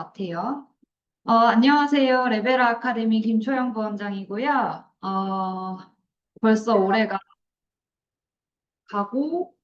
같아요. 안녕하세요. 레베라 아카데미 김초영 부원장이고요. 벌써 올해가 가고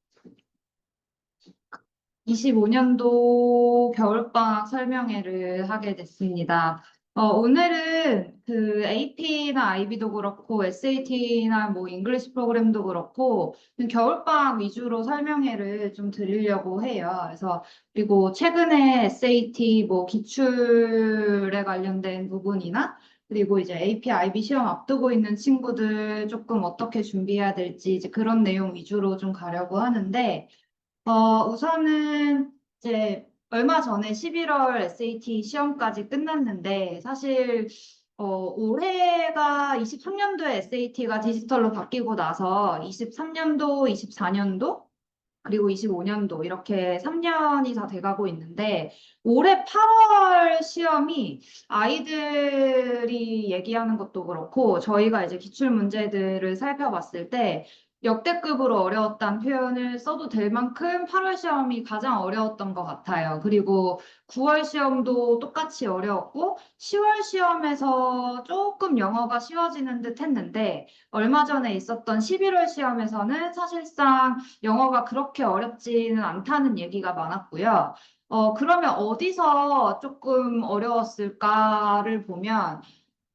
25년도 겨울방학 설명회를 하게 됐습니다. 오늘은 그 AP나 IB도 그렇고 SAT나 뭐 잉글리시 프로그램도 그렇고 겨울방학 위주로 설명회를 좀 드리려고 해요. 그래서 그리고 최근에 SAT 뭐 기출에 관련된 부분이나 그리고 이제 AP, IB 시험 앞두고 있는 친구들 조금 어떻게 준비해야 될지 이제 그런 내용 위주로 좀 가려고 하는데 우선은 이제 얼마 전에 11월 SAT 시험까지 끝났는데 사실 올해가 23년도에 SAT가 디지털로 바뀌고 나서 23년도, 24년도 그리고 25년도 이렇게 3년이 다 돼가고 있는데 올해 8월 시험이 아이들이 얘기하는 것도 그렇고 저희가 이제 기출 문제들을 살펴봤을 때 역대급으로 어려웠다는 표현을 써도 될 만큼 8월 시험이 가장 어려웠던 것 같아요. 그리고 9월 시험도 똑같이 어려웠고 10월 시험에서 조금 영어가 쉬워지는 듯 했는데 얼마 전에 있었던 11월 시험에서는 사실상 영어가 그렇게 어렵지는 않다는 얘기가 많았고요. 그러면 어디서 조금 어려웠을까를 보면,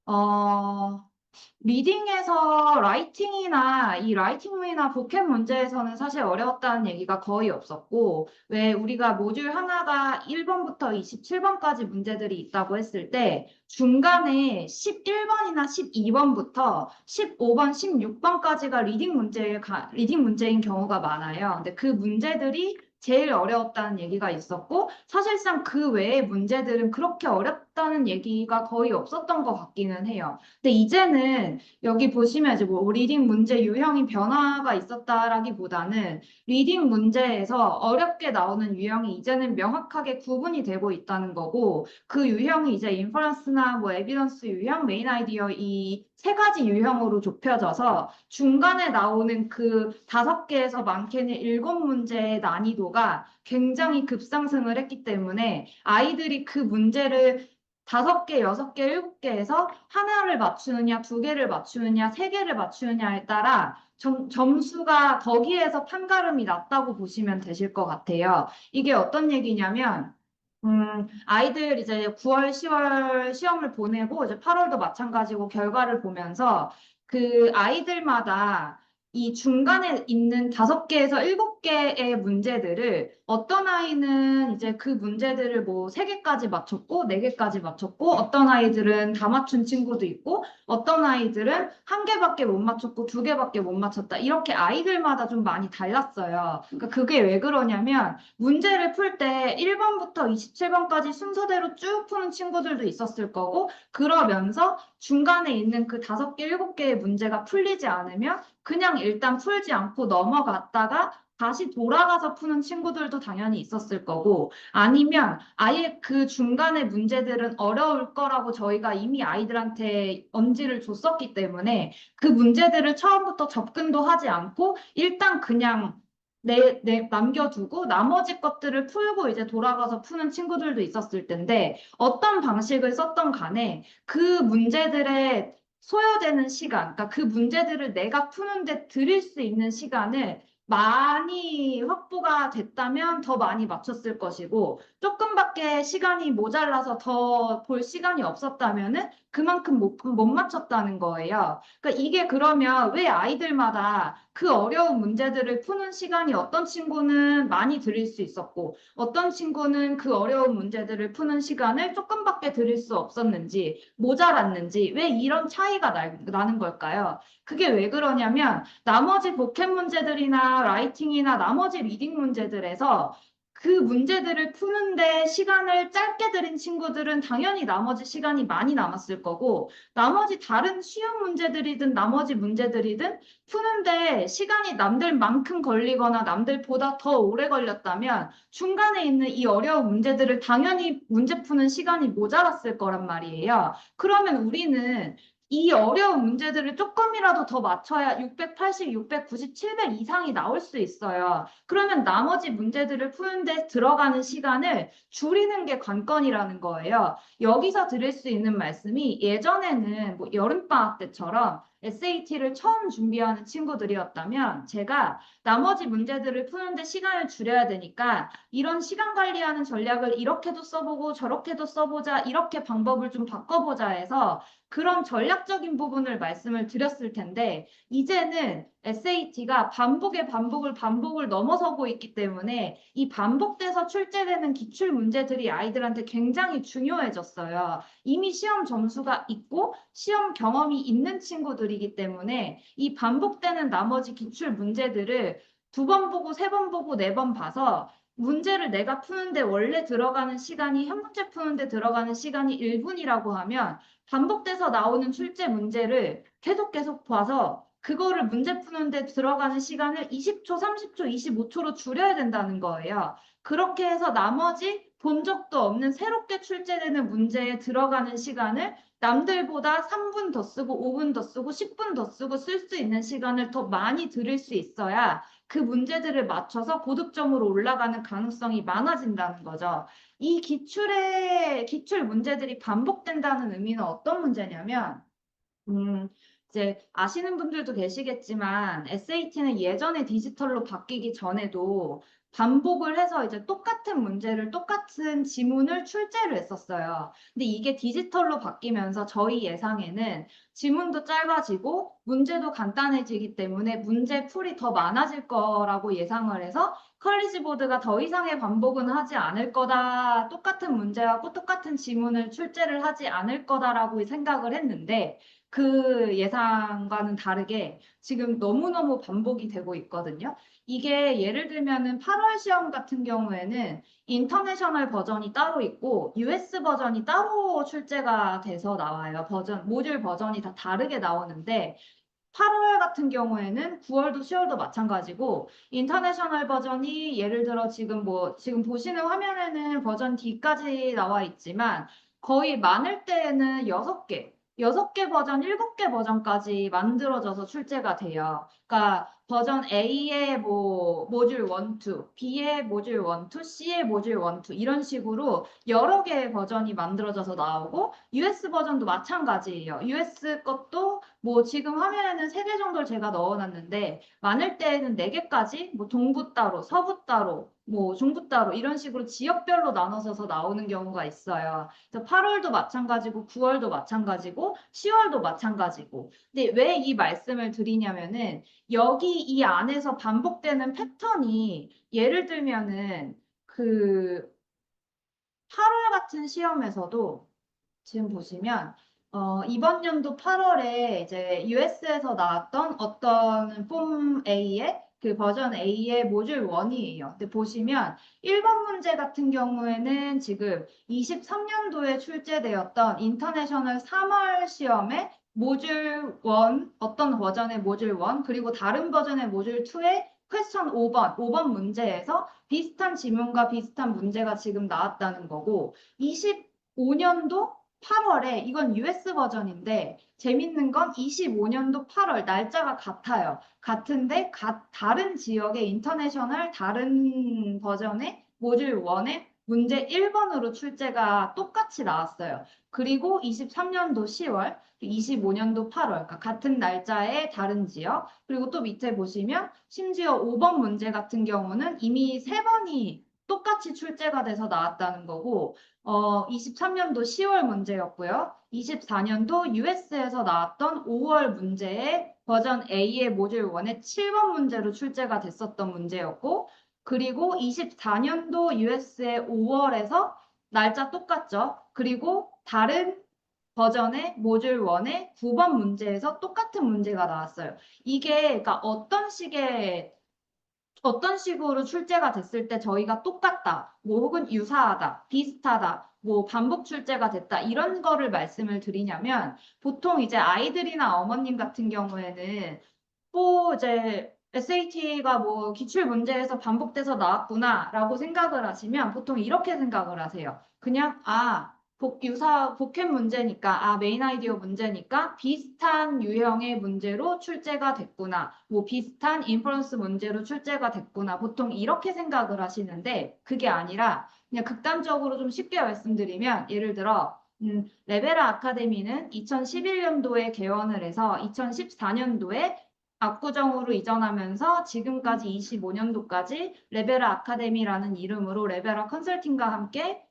어, 리딩에서 라이팅이나 이 라이팅이나 보켓 문제에서는 사실 어려웠다는 얘기가 거의 없었고, 왜 우리가 모듈 하나가 1번부터 27번까지 문제들이 있다고 했을 때, 중간에 11번이나 12번부터 15번, 16번까지가 리딩 문제인 경우가 많아요. 근데 그 문제들이 제일 어려웠다는 얘기가 있었고, 사실상 그 외의 문제들은 그렇게 어렵다는 얘기가 거의 없었던 것 같기는 해요. 근데 이제는 여기 보시면 이제 뭐 리딩 문제 유형이 변화가 있었다라기보다는 리딩 문제에서 어렵게 나오는 유형이 이제는 명확하게 구분이 되고 있다는 거고 그 유형이 이제 인퍼런스나 뭐 에비던스 유형, 메인 아이디어 이 세 가지 유형으로 좁혀져서 중간에 나오는 그 5개에서 많게는 7문제의 난이도가 굉장히 급상승을 했기 때문에 아이들이 그 문제를 5개, 6개, 7개에서 하나를 맞추느냐, 2개를 맞추느냐, 3개를 맞추느냐에 따라 점수가 거기에서 판가름이 났다고 보시면 되실 것 같아요. 이게 어떤 얘기냐면, 아이들 이제 9월, 10월 시험을 보내고 이제 8월도 마찬가지고 결과를 보면서 그 아이들마다 이 중간에 있는 5개에서 7개의 문제들을 어떤 아이는 이제 그 문제들을 뭐 3개까지 맞췄고 4개까지 맞췄고 어떤 아이들은 다 맞춘 친구도 있고 어떤 아이들은 1개밖에 못 맞췄고 2개밖에 못 맞췄다. 이렇게 아이들마다 좀 많이 달랐어요. 그러니까 그게 왜 그러냐면 문제를 풀 때 1번부터 27번까지 순서대로 쭉 푸는 친구들도 있었을 거고 그러면서 중간에 있는 그 5개, 7개의 문제가 풀리지 않으면 그냥 일단 풀지 않고 넘어갔다가 다시 돌아가서 푸는 친구들도 당연히 있었을 거고 아니면 아예 그 중간의 문제들은 어려울 거라고 저희가 이미 아이들한테 언지를 줬었기 때문에 그 문제들을 처음부터 접근도 하지 않고 일단 그냥 남겨두고 나머지 것들을 풀고 이제 돌아가서 푸는 친구들도 있었을 텐데 어떤 방식을 썼던 간에 그 문제들의 소요되는 시간, 그러니까 그 문제들을 내가 푸는데 들일 수 있는 시간을 많이 확보가 됐다면 더 많이 맞췄을 것이고 조금밖에 시간이 모자라서 더 볼 시간이 없었다면은 그만큼 못 맞췄다는 거예요. 그러니까 이게 그러면 왜 아이들마다 그 어려운 문제들을 푸는 시간이 어떤 친구는 많이 들일 수 있었고 어떤 친구는 그 어려운 문제들을 푸는 시간을 조금밖에 들일 수 없었는지 모자랐는지 왜 이런 차이가 나는 걸까요? 그게 왜 그러냐면 나머지 보켓 문제들이나 라이팅이나 나머지 리딩 문제들에서 그 문제들을 푸는데 시간을 짧게 들인 친구들은 당연히 나머지 시간이 많이 남았을 거고 나머지 다른 쉬운 문제들이든 나머지 문제들이든 푸는데 시간이 남들만큼 걸리거나 남들보다 더 오래 걸렸다면 중간에 있는 이 어려운 문제들을 당연히 문제 푸는 시간이 모자랐을 거란 말이에요. 그러면 우리는 이 어려운 문제들을 조금이라도 더 맞춰야 680, 690, 700 이상이 나올 수 있어요. 그러면 나머지 문제들을 푸는데 들어가는 시간을 줄이는 게 관건이라는 거예요. 여기서 들을 수 있는 말씀이 예전에는 뭐 여름방학 때처럼 SAT를 처음 준비하는 친구들이었다면 제가 나머지 문제들을 푸는데 시간을 줄여야 되니까 이런 시간 관리하는 전략을 이렇게도 써보고 저렇게도 써보자, 이렇게 방법을 좀 바꿔보자 해서 그런 전략적인 부분을 말씀을 드렸을 텐데 이제는 SAT가 반복을 넘어서고 있기 때문에 이 반복돼서 출제되는 기출 문제들이 아이들한테 굉장히 중요해졌어요. 이미 시험 점수가 있고 시험 경험이 있는 친구들이기 때문에 이 반복되는 나머지 기출 문제들을 두 번 보고 세 번 보고 네 번 봐서 문제를 내가 푸는데 원래 들어가는 시간이 한 문제 푸는데 들어가는 시간이 1분이라고 하면 반복돼서 나오는 출제 문제를 계속 봐서 그거를 문제 푸는데 들어가는 시간을 20초, 30초, 25초로 줄여야 된다는 거예요. 그렇게 해서 나머지 본 적도 없는 새롭게 출제되는 문제에 들어가는 시간을 남들보다 3분 더 쓰고 5분 더 쓰고 10분 더 쓰고 쓸 수 있는 시간을 더 많이 들일 수 있어야 그 문제들을 맞춰서 고득점으로 올라가는 가능성이 많아진다는 거죠. 이 기출 문제들이 반복된다는 의미는 어떤 문제냐면, 음, 이제 아시는 분들도 계시겠지만 SAT는 예전에 디지털로 바뀌기 전에도 반복을 해서 이제 똑같은 문제를 똑같은 지문을 출제를 했었어요. 근데 이게 디지털로 바뀌면서 저희 예상에는 지문도 짧아지고 문제도 간단해지기 때문에 문제 풀이 더 많아질 거라고 예상을 해서 컬리지 보드가 더 이상의 반복은 하지 않을 거다. 똑같은 문제하고 똑같은 지문을 출제를 하지 않을 거다라고 생각을 했는데 그 예상과는 다르게 지금 너무너무 반복이 되고 있거든요. 이게 예를 들면은 8월 시험 같은 경우에는 인터내셔널 버전이 따로 있고 US 버전이 따로 출제가 돼서 나와요. 모듈 버전이 다 다르게 나오는데 8월 같은 경우에는 9월도 10월도 마찬가지고 인터내셔널 버전이 예를 들어 지금 보시는 화면에는 버전 D까지 나와 있지만 거의 많을 때에는 6개 버전, 7개 버전까지 만들어져서 출제가 돼요. 그러니까 버전 A의 뭐 모듈 1, 2, B의 모듈 1, 2, C의 모듈 1, 2 이런 식으로 여러 개의 버전이 만들어져서 나오고 US 버전도 마찬가지예요. US 것도 뭐 지금 화면에는 3개 정도를 제가 넣어놨는데 많을 때에는 4개까지 뭐 동부 따로, 서부 따로, 뭐 중부 따로 이런 식으로 지역별로 나눠져서 나오는 경우가 있어요. 그래서 8월도 마찬가지고 9월도 마찬가지고 10월도 마찬가지고. 근데 왜 이 말씀을 드리냐면은 여기 이 안에서 반복되는 패턴이 예를 들면은 그 8월 같은 시험에서도 지금 보시면 이번 연도 8월에 이제 US에서 나왔던 어떤 폼 A의 그 버전 A의 모듈 1이에요. 근데 보시면 1번 문제 같은 경우에는 지금 23년도에 출제되었던 인터내셔널 3월 시험에 모듈 1 어떤 버전의 모듈 1 그리고 다른 버전의 모듈 2의 퀘스천 5번 문제에서 비슷한 지문과 비슷한 문제가 지금 나왔다는 거고 25년도 8월에 이건 US 버전인데 재밌는 건 25년도 8월 날짜가 같아요. 같은데 다른 지역의 인터내셔널 다른 버전의 모듈 1의 문제 1번으로 출제가 똑같이 나왔어요. 그리고 23년도 10월, 25년도 8월, 그러니까 같은 날짜의 다른 지역. 그리고 또 밑에 보시면 심지어 5번 문제 같은 경우는 이미 3번이 똑같이 출제가 돼서 나왔다는 거고 23년도 10월 문제였고요. 24년도 US에서 나왔던 5월 문제의 버전 A의 모듈 1의 7번 문제로 출제가 됐었던 문제였고, 그리고 24년도 US의 5월에서 날짜 똑같죠. 그리고 다른 버전의 모듈 1의 9번 문제에서 똑같은 문제가 나왔어요. 이게 그러니까 어떤 식으로 출제가 됐을 때 저희가 똑같다, 뭐 혹은 유사하다, 비슷하다, 뭐 반복 출제가 됐다, 이런 거를 말씀을 드리냐면 보통 이제 아이들이나 어머님 같은 경우에는 뭐 이제 SAT가 뭐 기출 문제에서 반복돼서 나왔구나라고 생각을 하시면 보통 이렇게 생각을 하세요. 그냥 복합 문제니까, 메인 아이디어 문제니까 비슷한 유형의 문제로 출제가 됐구나. 뭐 비슷한 인퍼런스 문제로 출제가 됐구나. 보통 이렇게 생각을 하시는데 그게 아니라 그냥 극단적으로 좀 쉽게 말씀드리면 예를 들어 레베라 아카데미는 2011년도에 개원을 해서 2014년도에 압구정으로 이전하면서 지금까지 25년도까지 레베라 아카데미라는 이름으로 레베라 컨설팅과 함께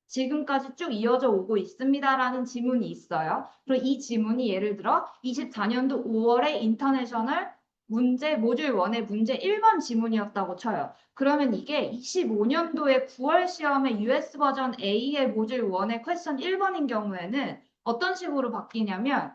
지금까지 쭉 이어져 오고 있습니다라는 지문이 있어요. 그리고 이 지문이 예를 들어 24년도 5월에 인터내셔널 문제 모듈 1의 문제 1번 지문이었다고 쳐요. 그러면 이게 25년도에 9월 시험의 US 버전 A의 모듈 1의 퀘스천 1번인 경우에는 어떤 식으로 바뀌냐면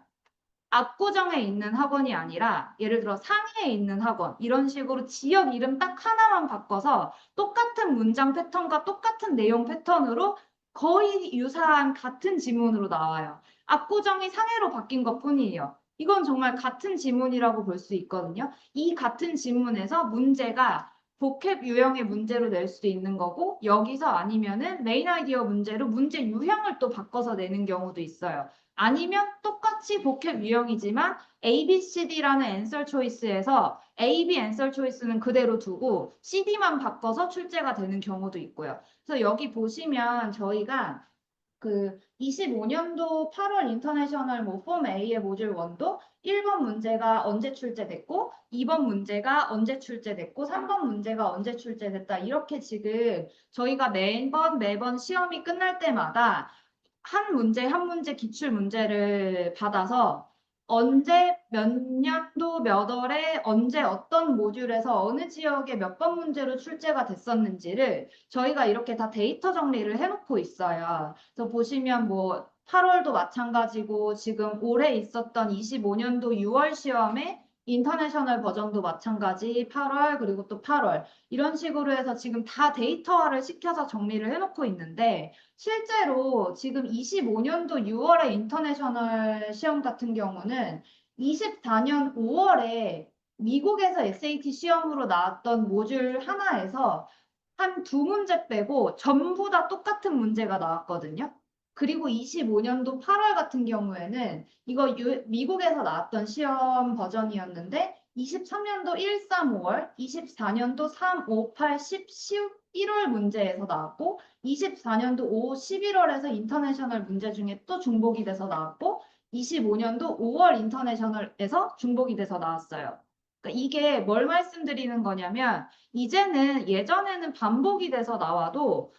압구정에 있는 학원이 아니라 예를 들어 상해에 있는 학원 이런 식으로 지역 이름 딱 하나만 바꿔서 똑같은 문장 패턴과 똑같은 내용 패턴으로 거의 유사한 같은 지문으로 나와요. 압구정이 상해로 바뀐 것뿐이에요. 이건 정말 같은 지문이라고 볼 수 있거든요. 이 같은 지문에서 문제가 복합 유형의 문제로 낼 수도 있는 거고 여기서 아니면은 메인 아이디어 문제로 문제 유형을 또 바꿔서 내는 경우도 있어요. 아니면 똑같이 복합 유형이지만 A, B, C, D라는 앤서 초이스에서 A, B 앤서 초이스는 그대로 두고 CD만 바꿔서 출제가 되는 경우도 있고요. 그래서 여기 보시면 저희가 그 25년도 8월 인터내셔널 폼 A의 모듈 1도 1번 문제가 언제 출제됐고 2번 문제가 언제 출제됐고 3번 문제가 언제 출제됐다. 이렇게 지금 저희가 매번 시험이 끝날 때마다 한 문제 한 문제 기출 문제를 받아서 언제 몇 년도 몇 월에 언제 어떤 모듈에서 어느 지역에 몇 번 문제로 출제가 됐었는지를 저희가 이렇게 다 데이터 정리를 해놓고 있어요. 그래서 보시면 뭐 8월도 마찬가지고 지금 올해 있었던 25년도 6월 시험에 인터내셔널 버전도 마찬가지 8월 그리고 또 8월 이런 식으로 해서 지금 다 데이터화를 시켜서 정리를 해놓고 있는데 실제로 지금 25년도 6월에 인터내셔널 시험 같은 경우는 24년 5월에 미국에서 SAT 시험으로 나왔던 모듈 하나에서 한 두 문제 빼고 전부 다 똑같은 문제가 나왔거든요. 그리고 25년도 8월 같은 경우에는 이거 미국에서 나왔던 시험 버전이었는데 23년도 1, 3, 5월, 24년도 3, 5, 8, 10, 11월 문제에서 나왔고 24년도 5, 11월에서 인터내셔널 문제 중에 또 중복이 돼서 나왔고 25년도 5월 인터내셔널에서 중복이 돼서 나왔어요. 그러니까 이게 뭘 말씀드리는 거냐면 이제는 예전에는 반복이 돼서 나와도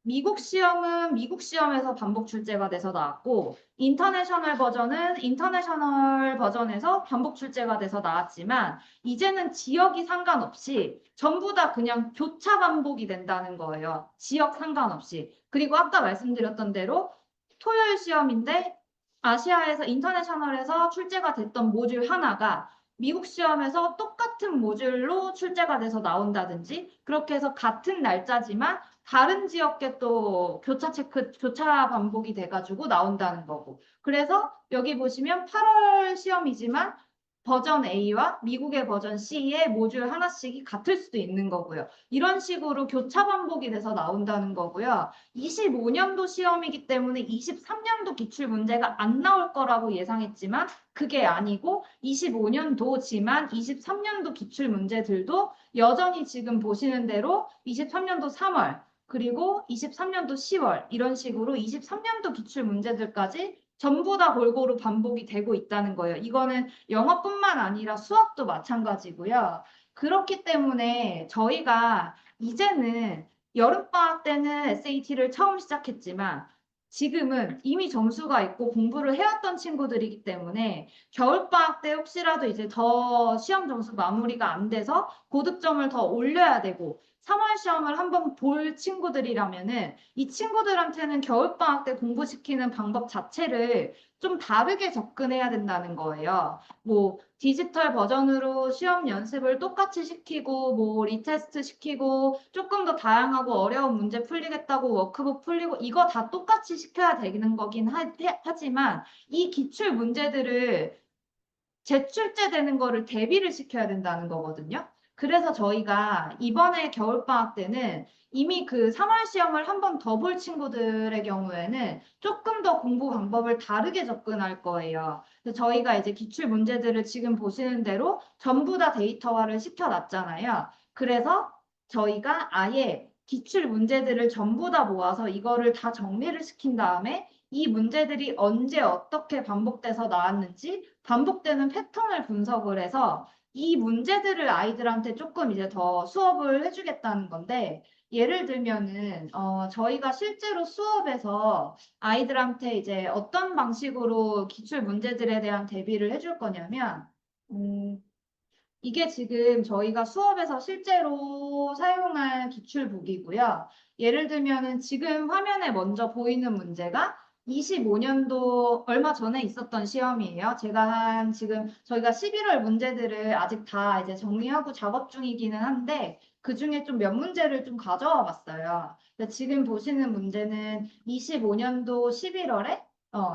미국 시험은 미국 시험에서 반복 출제가 돼서 나왔고 인터내셔널 버전은 인터내셔널 버전에서 반복 출제가 돼서 나왔지만 이제는 지역이 상관없이 전부 다 그냥 교차 반복이 된다는 거예요. 지역 상관없이. 그리고 아까 말씀드렸던 대로 토요일 시험인데 아시아에서 인터내셔널에서 출제가 됐던 모듈 하나가 미국 시험에서 똑같은 모듈로 출제가 돼서 나온다든지 그렇게 해서 같은 날짜지만 다른 지역계 또 교차 반복이 돼가지고 나온다는 거고. 그래서 여기 보시면 8월 시험이지만 버전 A와 미국의 버전 C의 모듈 하나씩이 같을 수도 있는 거고요. 이런 식으로 교차 반복이 돼서 나온다는 거고요. 25년도 시험이기 때문에 23년도 기출 문제가 안 나올 거라고 예상했지만 그게 아니고 25년도지만 23년도 기출 문제들도 여전히 지금 보시는 대로 23년도 3월 그리고 23년도 10월 이런 식으로 23년도 기출 문제들까지 전부 다 골고루 반복이 되고 있다는 거예요. 이거는 영어뿐만 아니라 수학도 마찬가지고요. 그렇기 때문에 저희가 이제는 여름방학 때는 SAT를 처음 시작했지만 지금은 이미 점수가 있고 공부를 해왔던 친구들이기 때문에 겨울방학 때 혹시라도 이제 더 시험 점수 마무리가 안 돼서 고득점을 더 올려야 되고 3월 시험을 한번 볼 친구들이라면은 이 친구들한테는 겨울방학 때 공부시키는 방법 자체를 좀 다르게 접근해야 된다는 거예요. 뭐 디지털 버전으로 시험 연습을 똑같이 시키고 뭐 리테스트 시키고 조금 더 다양하고 어려운 문제 풀리겠다고 워크북 풀리고 이거 다 똑같이 시켜야 되는 거긴 하지만 이 기출 문제들을 재출제되는 거를 대비를 시켜야 된다는 거거든요. 그래서 저희가 이번에 겨울방학 때는 이미 그 3월 시험을 한 번 더 볼 친구들의 경우에는 조금 더 공부 방법을 다르게 접근할 거예요. 그래서 저희가 이제 기출 문제들을 지금 보시는 대로 전부 다 데이터화를 시켜놨잖아요. 그래서 저희가 아예 기출 문제들을 전부 다 모아서 이거를 다 정리를 시킨 다음에 이 문제들이 언제 어떻게 반복돼서 나왔는지 반복되는 패턴을 분석을 해서 이 문제들을 아이들한테 조금 이제 더 수업을 해주겠다는 건데, 예를 들면은, 저희가 실제로 수업에서 아이들한테 이제 어떤 방식으로 기출 문제들에 대한 대비를 해줄 거냐면, 음, 이게 지금 저희가 수업에서 실제로 사용할 기출북이고요. 예를 들면은 지금 화면에 먼저 보이는 문제가 25년도 얼마 전에 있었던 시험이에요. 제가 한 지금 저희가 11월 문제들을 아직 다 이제 정리하고 작업 중이기는 한데 그 중에 좀 몇 문제를 좀 가져와 봤어요. 근데 지금 보시는 문제는 25년도 11월에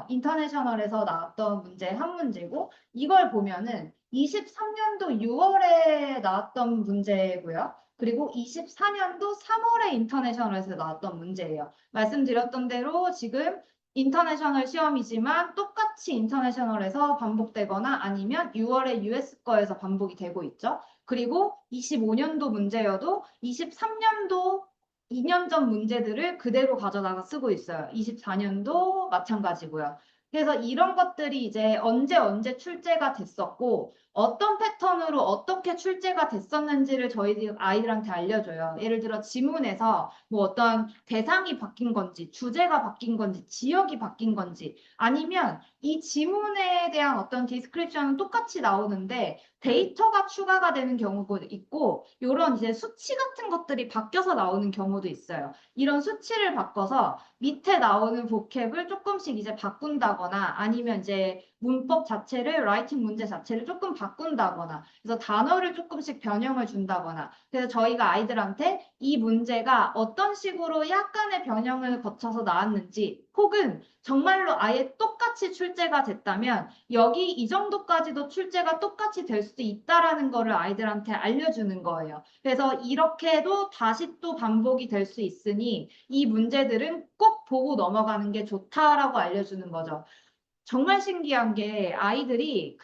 인터내셔널에서 나왔던 문제 한 문제고 이걸 보면은 23년도 6월에 나왔던 문제고요. 그리고 24년도 3월에 인터내셔널에서 나왔던 문제예요. 말씀드렸던 대로 지금 인터내셔널 시험이지만 똑같이 인터내셔널에서 반복되거나 아니면 6월에 US 거에서 반복이 되고 있죠. 그리고 25년도 문제여도 23년도 2년 전 문제들을 그대로 가져다가 쓰고 있어요. 24년도 마찬가지고요. 그래서 이런 것들이 이제 언제 출제가 됐었고 어떤 패턴으로 어떻게 출제가 됐었는지를 저희 아이들한테 알려줘요. 예를 들어 지문에서 뭐 어떤 대상이 바뀐 건지, 주제가 바뀐 건지, 지역이 바뀐 건지, 아니면 이 지문에 대한 어떤 디스크립션은 똑같이 나오는데 데이터가 추가가 되는 경우도 있고, 이런 이제 수치 같은 것들이 바뀌어서 나오는 경우도 있어요. 이런 수치를 바꿔서 밑에 나오는 보캡을 조금씩 이제 바꾼다거나 아니면 이제 문법 자체를 라이팅 문제 자체를 조금 바꾼다거나 그래서 단어를 조금씩 변형을 준다거나 그래서 저희가 아이들한테 이 문제가 어떤 식으로 약간의 변형을 거쳐서 나왔는지 혹은 정말로 아예 똑같이 출제가 됐다면 여기 이 정도까지도 출제가 똑같이 될 수도 있다라는 거를 아이들한테 알려주는 거예요. 그래서 이렇게도 다시 또 반복이 될 수 있으니 이 문제들은 꼭 보고 넘어가는 게 좋다라고 알려주는 거죠. 정말 신기한 게 아이들이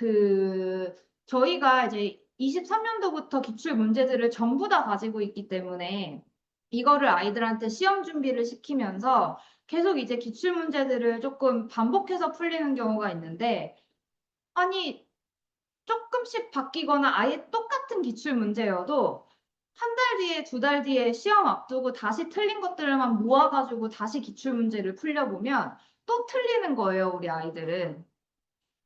저희가 이제 23년도부터 기출 문제들을 전부 다 가지고 있기 때문에 이거를 아이들한테 시험 준비를 시키면서 계속 이제 기출 문제들을 조금 반복해서 풀리는 경우가 있는데 아니 조금씩 바뀌거나 아예 똑같은 기출 문제여도 한 달 뒤에, 두 달 뒤에 시험 앞두고 다시 틀린 것들만 모아가지고 다시 기출 문제를 풀려보면 또 틀리는 거예요, 우리 아이들은.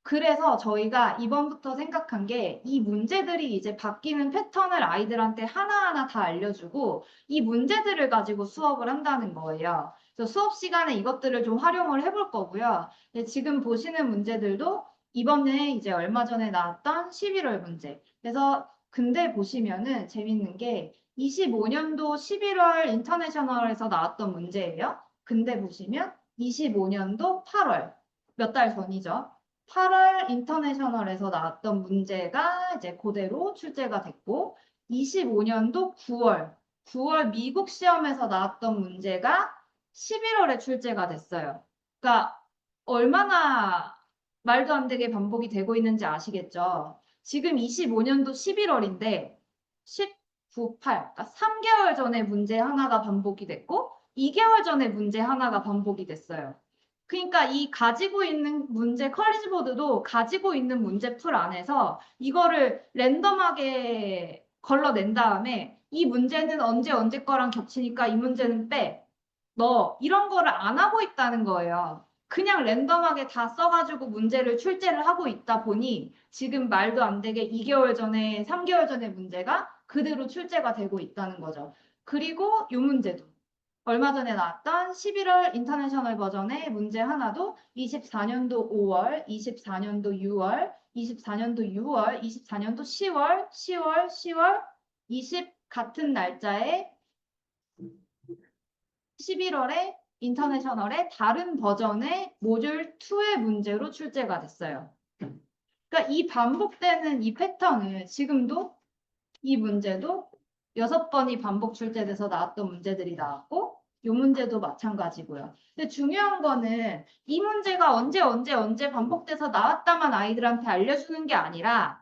그래서 저희가 이번부터 생각한 게 이 문제들이 이제 바뀌는 패턴을 아이들한테 하나하나 다 알려주고 이 문제들을 가지고 수업을 한다는 거예요. 그래서 수업 시간에 이것들을 좀 활용을 해볼 거고요. 지금 보시는 문제들도 이번에 이제 얼마 전에 나왔던 11월 문제. 그래서 근데 보시면은 재밌는 게 25년도 11월 인터내셔널에서 나왔던 문제예요. 근데 보시면 25년도 8월 몇 달 전이죠. 8월 인터내셔널에서 나왔던 문제가 이제 그대로 출제가 됐고 25년도 9월 미국 시험에서 나왔던 문제가 11월에 출제가 됐어요. 그러니까 얼마나 말도 안 되게 반복이 되고 있는지 아시겠죠? 지금 25년도 11월인데 19, 8, 그러니까 3개월 전에 문제 하나가 반복이 됐고 2개월 전에 문제 하나가 반복이 됐어요. 그러니까 이 가지고 있는 문제 컬리지보드도 가지고 있는 문제풀 안에서 이거를 랜덤하게 걸러낸 다음에 이 문제는 언제 거랑 겹치니까 이 문제는 빼. 너 이런 거를 안 하고 있다는 거예요. 그냥 랜덤하게 다 써가지고 문제를 출제를 하고 있다 보니 지금 말도 안 되게 2개월 전에, 3개월 전에 문제가 그대로 출제가 되고 있다는 거죠. 그리고 이 문제도. 얼마 전에 나왔던 11월 인터내셔널 버전의 문제 하나도 24년도 5월, 24년도 6월, 24년도 6월, 24년도 10월, 10월, 20 같은 날짜에 11월에 인터내셔널의 다른 버전의 모듈 2의 문제로 출제가 됐어요. 그러니까 이 반복되는 이 패턴을 지금도 이 문제도 6번이 반복 출제돼서 나왔던 문제들이 나왔고 이 문제도 마찬가지고요. 근데 중요한 거는 이 문제가 언제 반복돼서 나왔다만 아이들한테 알려주는 게 아니라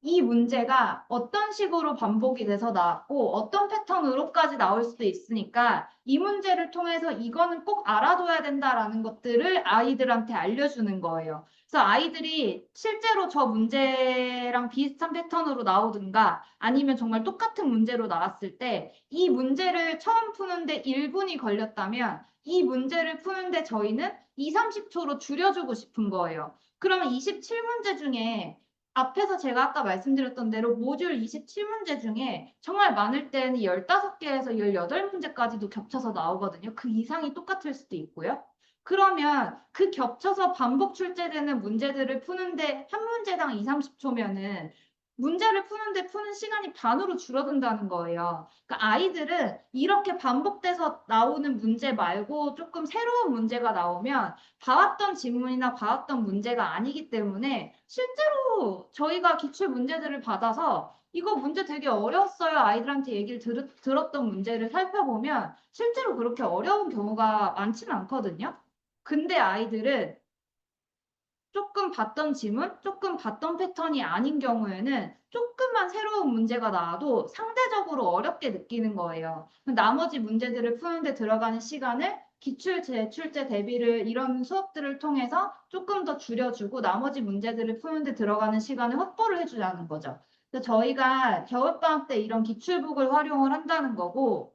이 문제가 어떤 식으로 반복이 돼서 나왔고 어떤 패턴으로까지 나올 수도 있으니까 이 문제를 통해서 이거는 꼭 알아둬야 된다라는 것들을 아이들한테 알려주는 거예요. 그래서 아이들이 실제로 저 문제랑 비슷한 패턴으로 나오든가 아니면 정말 똑같은 문제로 나왔을 때 이 문제를 처음 푸는데 1분이 걸렸다면 이 문제를 푸는데 저희는 2, 30초로 줄여주고 싶은 거예요. 그러면 27문제 중에 앞에서 제가 아까 말씀드렸던 대로 모듈 27문제 중에 정말 많을 때는 15개에서 18문제까지도 겹쳐서 나오거든요. 그 이상이 똑같을 수도 있고요. 그러면 그 겹쳐서 반복 출제되는 문제들을 푸는데 한 문제당 2, 30초면은 문제를 푸는데 푸는 시간이 반으로 줄어든다는 거예요. 그러니까 아이들은 이렇게 반복돼서 나오는 문제 말고 조금 새로운 문제가 나오면 봐왔던 지문이나 봐왔던 문제가 아니기 때문에 실제로 저희가 기출 문제들을 받아서 이거 문제 되게 어려웠어요. 아이들한테 얘기를 들었던 문제를 살펴보면 실제로 그렇게 어려운 경우가 많지는 않거든요. 근데 아이들은 조금 봤던 지문, 조금 봤던 패턴이 아닌 경우에는 조금만 새로운 문제가 나와도 상대적으로 어렵게 느끼는 거예요. 나머지 문제들을 푸는데 들어가는 시간을 기출 제출제 대비를 이런 수업들을 통해서 조금 더 줄여주고 나머지 문제들을 푸는데 들어가는 시간을 확보를 해주자는 거죠. 그래서 저희가 겨울방학 때 이런 기출북을 활용을 한다는 거고,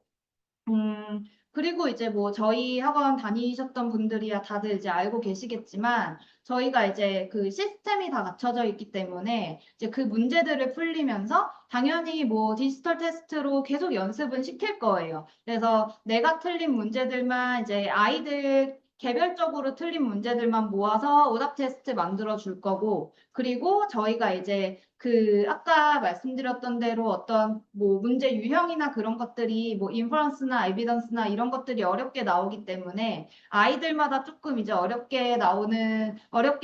그리고 이제 뭐 저희 학원 다니셨던 분들이야 다들 이제 알고 계시겠지만 저희가 이제 그 시스템이 다 갖춰져 있기 때문에 이제 그 문제들을 풀리면서 당연히 뭐 디지털 테스트로 계속 연습은 시킬 거예요. 그래서 내가 틀린 문제들만 이제 아이들 개별적으로 틀린 문제들만 모아서 오답 테스트 만들어 줄 거고 그리고 저희가 이제 그 아까 말씀드렸던 대로 어떤 뭐 문제 유형이나 그런 것들이 뭐 인퍼런스나 에비던스나 이런 것들이 어렵게 나오기 때문에 아이들마다 조금 이제 어렵게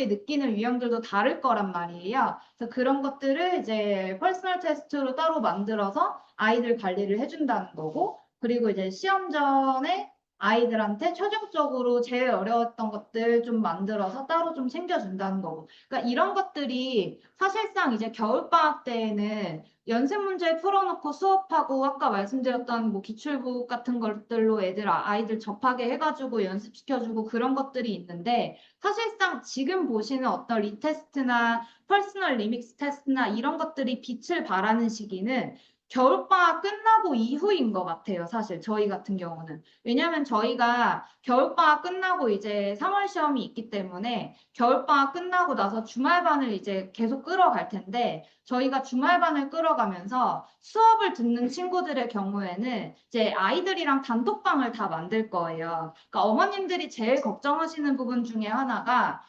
느끼는 유형들도 다를 거란 말이에요. 그래서 그런 것들을 이제 퍼스널 테스트로 따로 만들어서 아이들 관리를 해준다는 거고 그리고 이제 시험 전에 아이들한테 최종적으로 제일 어려웠던 것들 좀 만들어서 따로 좀 챙겨준다는 거고. 그러니까 이런 것들이 사실상 이제 겨울방학 때에는 연습 문제 풀어놓고 수업하고 아까 말씀드렸던 뭐 기출북 같은 것들로 아이들 접하게 해가지고 연습시켜주고 그런 것들이 있는데 사실상 지금 보시는 어떤 리테스트나 퍼스널 리믹스 테스트나 이런 것들이 빛을 발하는 시기는 겨울방학 끝나고 이후인 것 같아요. 사실 저희 같은 경우는. 왜냐하면 저희가 겨울방학 끝나고 이제 3월 시험이 있기 때문에 겨울방학 끝나고 나서 주말반을 이제 계속 끌어갈 텐데 저희가 주말반을 끌어가면서 수업을 듣는 친구들의 경우에는 이제 아이들이랑 단톡방을 다 만들 거예요. 그러니까 어머님들이 제일 걱정하시는 부분 중에 하나가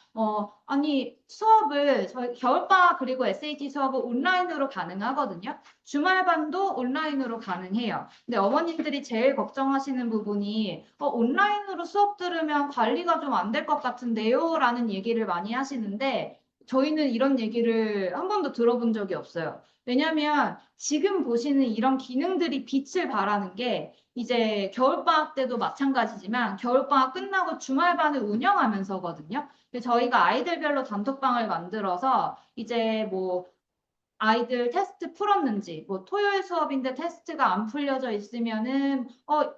아니 수업을 저희 겨울방학 그리고 SAT 수업은 온라인으로 가능하거든요. 주말반도 온라인으로 가능해요. 근데 어머님들이 제일 걱정하시는 부분이 온라인으로 수업 들으면 관리가 좀 안 될 것 같은데요? 라는 얘기를 많이 하시는데 저희는 이런 얘기를 한 번도 들어본 적이 없어요. 왜냐하면 지금 보시는 이런 기능들이 빛을 발하는 게 이제 겨울방학 때도 마찬가지지만 겨울방학 끝나고 주말반을 운영하면서거든요. 저희가 아이들별로 단톡방을 만들어서 이제 뭐 아이들 테스트 풀었는지, 뭐 토요일 수업인데 테스트가 안 풀려져 있으면은,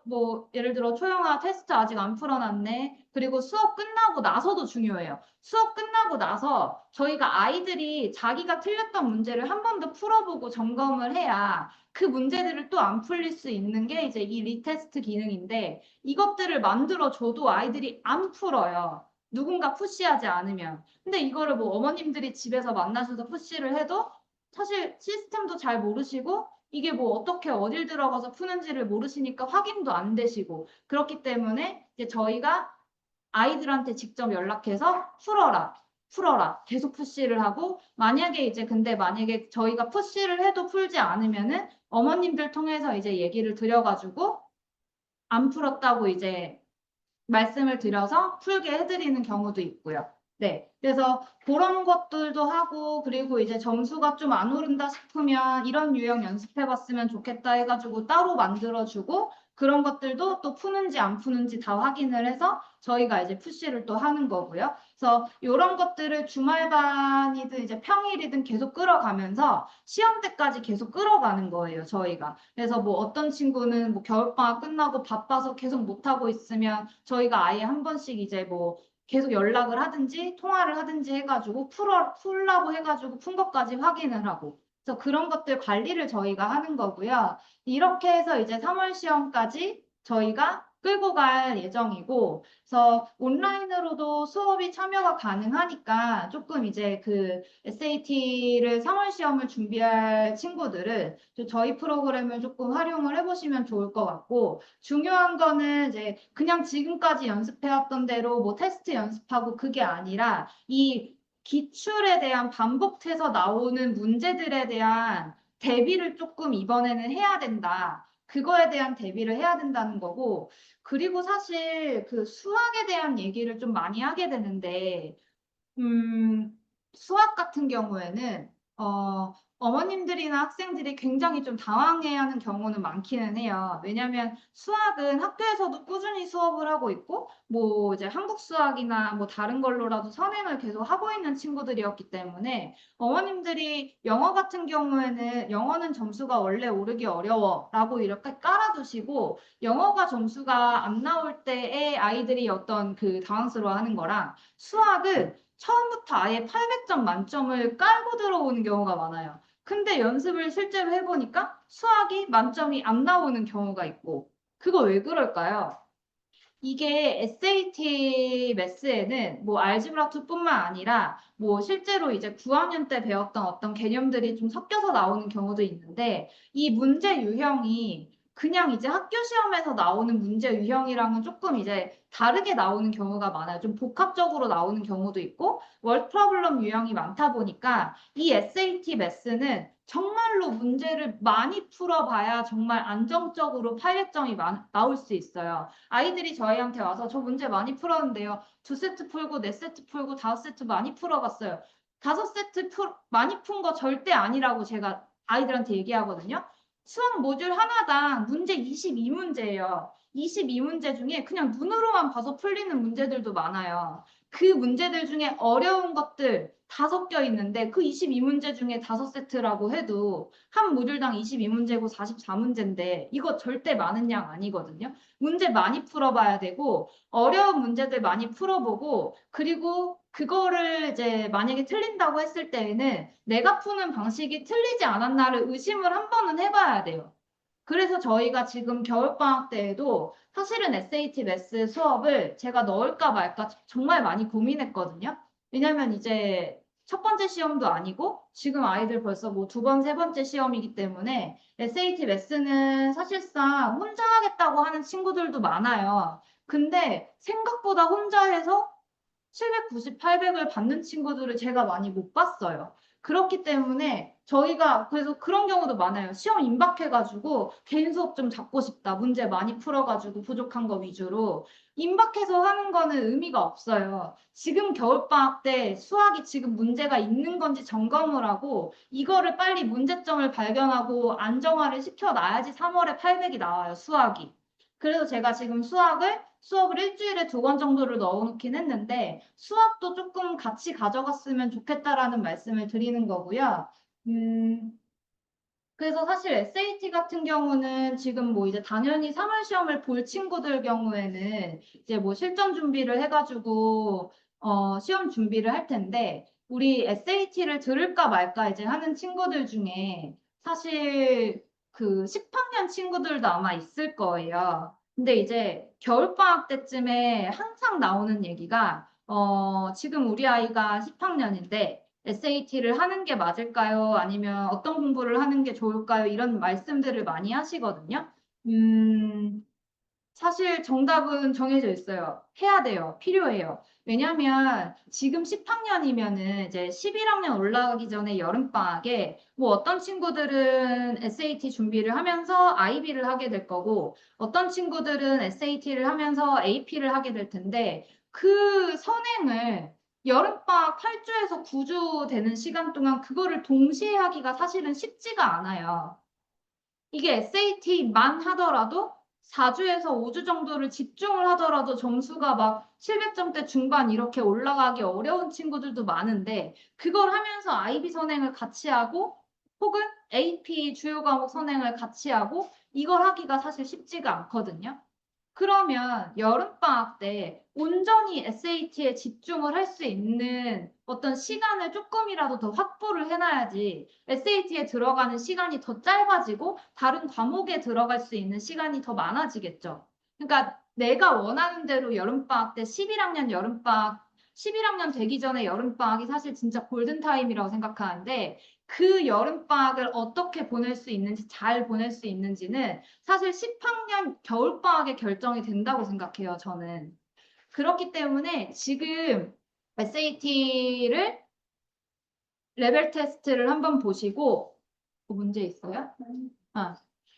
뭐 예를 들어 초영아 테스트 아직 안 풀어놨네. 그리고 수업 끝나고 나서도 중요해요. 수업 끝나고 나서 저희가 아이들이 자기가 틀렸던 문제를 한 번 더 풀어보고 점검을 해야 그 문제들을 또 안 풀릴 수 있는 게 이제 이 리테스트 기능인데 이것들을 만들어 줘도 아이들이 안 풀어요. 누군가 푸시하지 않으면. 근데 이거를 뭐 어머님들이 집에서 만나셔서 푸시를 해도 사실 시스템도 잘 모르시고 이게 뭐 어떻게 어딜 들어가서 푸는지를 모르시니까 확인도 안 되시고 그렇기 때문에 이제 저희가 아이들한테 직접 연락해서 풀어라 계속 푸시를 하고 만약에 이제 근데 만약에 저희가 푸시를 해도 풀지 않으면은 어머님들 통해서 이제 얘기를 드려가지고 안 풀었다고 이제 말씀을 드려서 풀게 해드리는 경우도 있고요. 네. 그래서 그런 것들도 하고, 그리고 이제 점수가 좀 안 오른다 싶으면 이런 유형 연습해봤으면 좋겠다 해가지고 따로 만들어주고, 그런 것들도 또 푸는지 안 푸는지 다 확인을 해서 저희가 이제 푸시를 또 하는 거고요. 그래서 이런 것들을 주말반이든 이제 평일이든 계속 끌어가면서 시험 때까지 계속 끌어가는 거예요, 저희가. 그래서 뭐 어떤 친구는 뭐 겨울방학 끝나고 바빠서 계속 못하고 있으면 저희가 아예 한 번씩 이제 뭐 계속 연락을 하든지 통화를 하든지 해가지고 풀라고 해가지고 푼 것까지 확인을 하고. 그래서 그런 것들 관리를 저희가 하는 거고요. 이렇게 해서 이제 3월 시험까지 저희가 끌고 갈 예정이고, 그래서 온라인으로도 수업이 참여가 가능하니까 조금 이제 그 SAT를 3월 시험을 준비할 친구들은 저희 프로그램을 조금 활용을 해보시면 좋을 것 같고, 중요한 거는 이제 그냥 지금까지 연습해왔던 대로 뭐 테스트 연습하고 그게 아니라 이 기출에 대한 반복해서 나오는 문제들에 대한 대비를 조금 이번에는 해야 된다. 그거에 대한 대비를 해야 된다는 거고, 그리고 사실 그 수학에 대한 얘기를 좀 많이 하게 되는데, 수학 같은 경우에는, 어머님들이나 학생들이 굉장히 좀 당황해하는 경우는 많기는 해요. 왜냐하면 수학은 학교에서도 꾸준히 수업을 하고 있고, 뭐 이제 한국 수학이나 뭐 다른 걸로라도 선행을 계속 하고 있는 친구들이었기 때문에 어머님들이 영어 같은 경우에는 영어는 점수가 원래 오르기 어려워라고 이렇게 깔아두시고 영어가 점수가 안 나올 때에 아이들이 어떤 그 당황스러워하는 거랑 수학은 처음부터 아예 800점 만점을 깔고 들어오는 경우가 많아요. 근데 연습을 실제로 해보니까 수학이 만점이 안 나오는 경우가 있고, 그거 왜 그럴까요? 이게 SAT 매스에는 뭐 알지브라 2뿐만 아니라 뭐 실제로 이제 9학년 때 배웠던 어떤 개념들이 좀 섞여서 나오는 경우도 있는데 이 문제 유형이 그냥 이제 학교 시험에서 나오는 문제 유형이랑은 조금 이제 다르게 나오는 경우가 많아요. 좀 복합적으로 나오는 경우도 있고 월 프로블럼 유형이 많다 보니까 이 SAT 매스는 정말로 문제를 많이 풀어봐야 정말 안정적으로 800점이 나올 수 있어요. 아이들이 저희한테 와서 저 문제 많이 풀었는데요. 2세트 풀고 4세트 풀고 5세트 많이 풀어봤어요. 5세트 많이 푼 거 절대 아니라고 제가 아이들한테 얘기하거든요. 수학 모듈 하나당 문제 22문제예요. 22문제 중에 그냥 눈으로만 봐서 풀리는 문제들도 많아요. 그 문제들 중에 어려운 것들 다 섞여 있는데 그 22문제 중에 5세트라고 해도 한 모듈당 22문제고 44문제인데 이거 절대 많은 양 아니거든요. 문제 많이 풀어봐야 되고 어려운 문제들 많이 풀어보고 그리고 그거를 이제 만약에 틀린다고 했을 때에는 내가 푸는 방식이 틀리지 않았나를 의심을 한 번은 해봐야 돼요. 그래서 저희가 지금 겨울방학 때에도 사실은 SAT 매스 수업을 제가 넣을까 말까 정말 많이 고민했거든요. 왜냐면 이제 첫 번째 시험도 아니고 지금 아이들 벌써 뭐 두 번, 세 번째 시험이기 때문에 SAT 매스는 사실상 혼자 하겠다고 하는 친구들도 많아요. 근데 생각보다 혼자 해서 790, 800을 받는 친구들을 제가 많이 못 봤어요. 그렇기 때문에 저희가 그래서 그런 경우도 많아요. 시험 임박해가지고 개인 수업 좀 잡고 싶다. 문제 많이 풀어가지고 부족한 거 위주로. 임박해서 하는 거는 의미가 없어요. 지금 겨울방학 때 수학이 지금 문제가 있는 건지 점검을 하고 이거를 빨리 문제점을 발견하고 안정화를 시켜놔야지 3월에 800이 나와요. 수학이. 그래서 제가 지금 수업을 일주일에 2번 정도를 넣어놓긴 했는데 수학도 조금 같이 가져갔으면 좋겠다라는 말씀을 드리는 거고요. 음, 그래서 사실 SAT 같은 경우는 지금 뭐 이제 당연히 3월 시험을 볼 친구들 경우에는 이제 뭐 실전 준비를 해가지고 시험 준비를 할 텐데 우리 SAT를 들을까 말까 이제 하는 친구들 중에 사실 그 10학년 친구들도 아마 있을 거예요. 근데 이제 겨울방학 때쯤에 항상 나오는 얘기가 지금 우리 아이가 10학년인데 SAT를 하는 게 맞을까요? 아니면 어떤 공부를 하는 게 좋을까요? 이런 말씀들을 많이 하시거든요. 음, 사실 정답은 정해져 있어요. 해야 돼요. 필요해요. 왜냐하면 지금 10학년이면은 이제 11학년 올라가기 전에 여름방학에 뭐 어떤 친구들은 SAT 준비를 하면서 IB를 하게 될 거고 어떤 친구들은 SAT를 하면서 AP를 하게 될 텐데 그 선행을 여름방학 8주에서 9주 되는 시간 동안 그거를 동시에 하기가 사실은 쉽지가 않아요. 이게 SAT만 하더라도 4주에서 5주 정도를 집중을 하더라도 점수가 막 700점대 중반 이렇게 올라가기 어려운 친구들도 많은데 그걸 하면서 IB 선행을 같이 하고 혹은 AP 주요 과목 선행을 같이 하고 이걸 하기가 사실 쉽지가 않거든요. 그러면 여름방학 때 온전히 SAT에 집중을 할 수 있는 어떤 시간을 조금이라도 더 확보를 해놔야지 SAT에 들어가는 시간이 더 짧아지고 다른 과목에 들어갈 수 있는 시간이 더 많아지겠죠. 그러니까 내가 원하는 대로 여름방학 때 11학년 여름방학 11학년 되기 전에 여름방학이 사실 진짜 골든타임이라고 생각하는데 그 여름방학을 어떻게 보낼 수 있는지 잘 보낼 수 있는지는 사실 10학년 겨울방학에 결정이 된다고 생각해요, 저는. 그렇기 때문에 지금 SAT를 레벨 테스트를 한번 보시고, 문제 있어요? 아,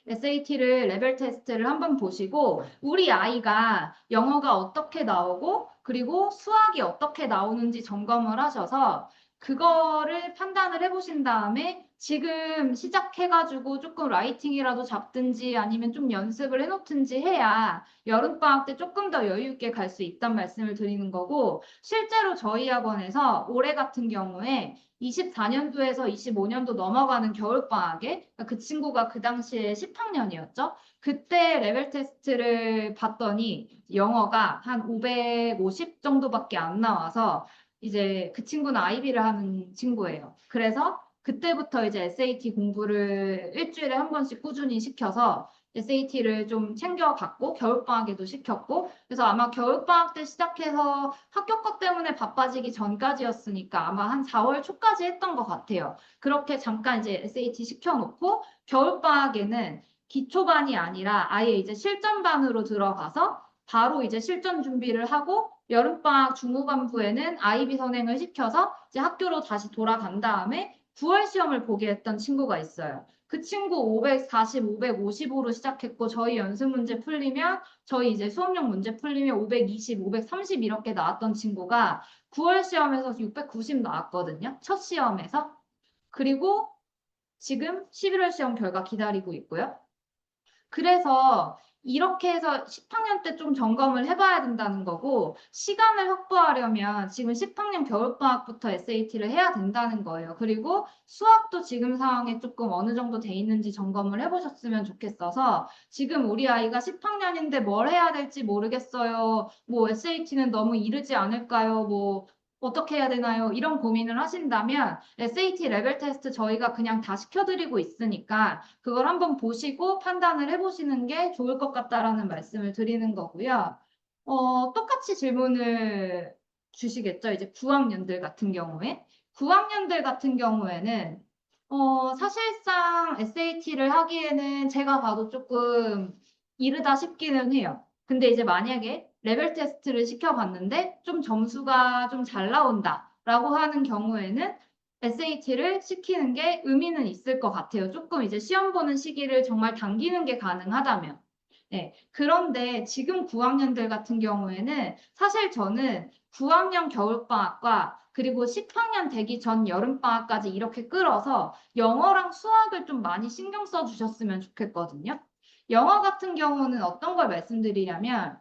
SAT를 레벨 테스트를 한번 보시고, 우리 아이가 영어가 어떻게 나오고, 그리고 수학이 어떻게 나오는지 점검을 하셔서, 그거를 판단을 해보신 다음에, 지금 시작해가지고 조금 라이팅이라도 잡든지 아니면 좀 연습을 해놓든지 해야 여름방학 때 조금 더 여유 있게 갈 수 있단 말씀을 드리는 거고, 실제로 저희 학원에서 올해 같은 경우에 24년도에서 25년도 넘어가는 겨울방학에 그 친구가 그 당시에 10학년이었죠. 그때 레벨 테스트를 봤더니 영어가 한 550 정도밖에 안 나와서 이제 그 친구는 IB를 하는 친구예요. 그래서 그때부터 이제 SAT 공부를 일주일에 한 번씩 꾸준히 시켜서 SAT를 좀 챙겨갔고 겨울방학에도 시켰고 그래서 아마 겨울방학 때 시작해서 학교과 때문에 바빠지기 전까지였으니까 아마 한 4월 초까지 했던 것 같아요. 그렇게 잠깐 이제 SAT 시켜놓고 겨울방학에는 기초반이 아니라 아예 이제 실전반으로 들어가서 바로 이제 실전 준비를 하고 여름방학 중후반부에는 IB 선행을 시켜서 이제 학교로 다시 돌아간 다음에 9월 시험을 보게 했던 친구가 있어요. 그 친구 540, 550으로 시작했고 저희 연습 문제 풀리면 저희 이제 수업용 문제 풀리면 520, 530 이렇게 나왔던 친구가 9월 시험에서 690 나왔거든요. 첫 시험에서. 그리고 지금 11월 시험 결과 기다리고 있고요. 그래서 이렇게 해서 10학년 때 좀 점검을 해봐야 된다는 거고, 시간을 확보하려면 지금 10학년 겨울방학부터 SAT를 해야 된다는 거예요. 그리고 수학도 지금 상황에 조금 어느 정도 돼 있는지 점검을 해보셨으면 좋겠어서, 지금 우리 아이가 10학년인데 뭘 해야 될지 모르겠어요. 뭐 SAT는 너무 이르지 않을까요? 뭐 어떻게 해야 되나요? 이런 고민을 하신다면 SAT 레벨 테스트 저희가 그냥 다 시켜드리고 있으니까 그걸 한번 보시고 판단을 해보시는 게 좋을 것 같다라는 말씀을 드리는 거고요. 똑같이 질문을 주시겠죠? 이제 9학년들 같은 경우에. 9학년들 같은 경우에는 사실상 SAT를 하기에는 제가 봐도 조금 이르다 싶기는 해요. 근데 이제 만약에 레벨 테스트를 시켜봤는데 좀 점수가 좀 잘 나온다라고 하는 경우에는 SAT를 시키는 게 의미는 있을 것 같아요. 조금 이제 시험 보는 시기를 정말 당기는 게 가능하다면. 네. 그런데 지금 9학년들 같은 경우에는 사실 저는 9학년 겨울방학과 그리고 10학년 되기 전 여름방학까지 이렇게 끌어서 영어랑 수학을 좀 많이 신경 써 주셨으면 좋겠거든요. 영어 같은 경우는 어떤 걸 말씀드리냐면